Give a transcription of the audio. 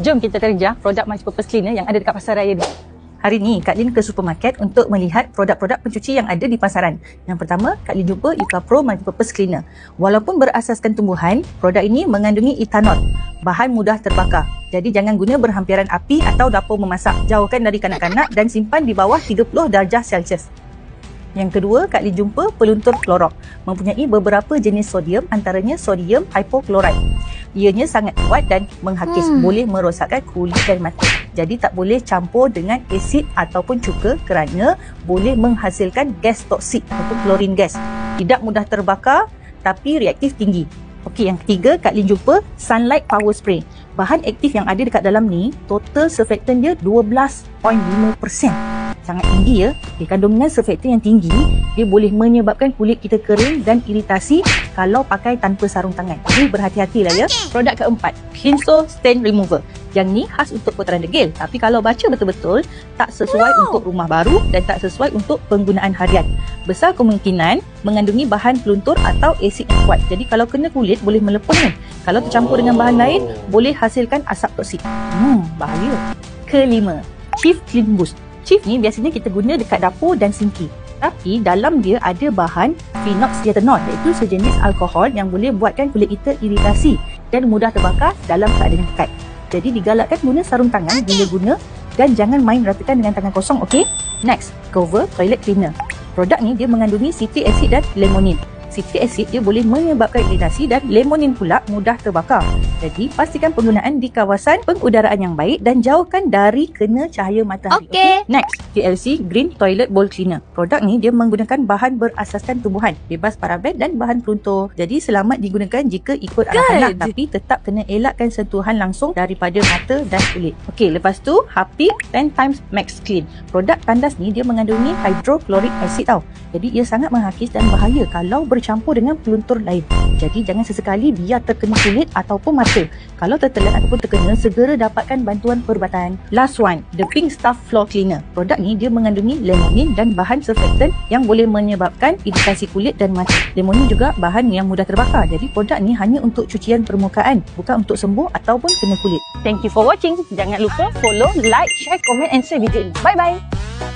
Jom kita terjah produk multipurpose cleaner yang ada dekat pasar raya ni. Hari ni Kak Lin ke supermarket untuk melihat produk-produk pencuci yang ada di pasaran. Yang pertama, Kak Lin jumpa Yuka Pro Multipurpose Cleaner. Walaupun berasaskan tumbuhan, produk ini mengandungi etanol, bahan mudah terbakar. Jadi jangan guna berhampiran api atau dapur memasak. Jauhkan dari kanak-kanak dan simpan di bawah 30 darjah Celsius. Yang kedua, Kak Lin jumpa peluntur Clorox. Mempunyai beberapa jenis sodium, antaranya sodium hypochlorite. Ianya sangat kuat dan menghakis, boleh merosakkan kulit dan mata. Jadi tak boleh campur dengan asid ataupun cuka kerana boleh menghasilkan gas toksik ataupun klorin gas. Tidak mudah terbakar tapi reaktif tinggi. Okey, yang ketiga, Kak Lin jumpa Sunlight Power Spray. Bahan aktif yang ada dekat dalam ni, total surfactant dia 12.5%. Sangat tinggi ya. Kandungan surfactant yang tinggi, dia boleh menyebabkan kulit kita kering dan iritasi kalau pakai tanpa sarung tangan. Jadi berhati-hatilah ya. Produk keempat, Cleanso Stain Remover. Yang ni khas untuk putaran degil, tapi kalau baca betul-betul tak sesuai untuk rumah baru dan tak sesuai untuk penggunaan harian. Besar kemungkinan mengandungi bahan peluntur atau asid yang kuat. Jadi kalau kena kulit boleh melepung ni. Kalau tercampur dengan bahan lain boleh hasilkan asap toksik. Bahaya. Kelima, Chief Clean Boost. Chief ni biasanya kita guna dekat dapur dan sinki. Tapi dalam dia ada bahan phenoxyethanol, iaitu sejenis alkohol yang boleh buatkan kulit kita iritasi dan mudah terbakar dalam keadaan yang pekat. Jadi digalakkan guna sarung tangan bila guna dan jangan main ratakan dengan tangan kosong, okey? Next, Cover Toilet Cleaner. Produk ni dia mengandungi citric acid dan lemonin. Citric acid dia boleh menyebabkan iritasi dan lemonin pula mudah terbakar. Jadi pastikan penggunaan di kawasan pengudaraan yang baik dan jauhkan dari kena cahaya matahari. Okay? Next, TLC Green Toilet Bowl Cleaner. Produk ni dia menggunakan bahan berasaskan tumbuhan, bebas paraben dan bahan peluntur. Jadi selamat digunakan jika ikut arahan, tapi tetap kena elakkan sentuhan langsung daripada mata dan kulit. Okey, lepas tu Harpic 10 times Max Clean. Produk tandas ni dia mengandungi hydrochloric acid tau. Jadi ia sangat menghakis dan bahaya kalau bercampur dengan peluntur lain. Jadi jangan sesekali biar terkena kulit ataupun mata. Kalau tertelan ataupun terkena, segera dapatkan bantuan perubatan. Last one, the Pink Stuff Floor Cleaner. Produk ni dia mengandungi lemonin dan bahan surfactant yang boleh menyebabkan iritasi kulit dan mata. Lemonin juga bahan yang mudah terbakar. Jadi produk ni hanya untuk cucian permukaan, bukan untuk sembuh ataupun kena kulit. Thank you for watching. Jangan lupa follow, like, share, komen and share video ini. Bye bye.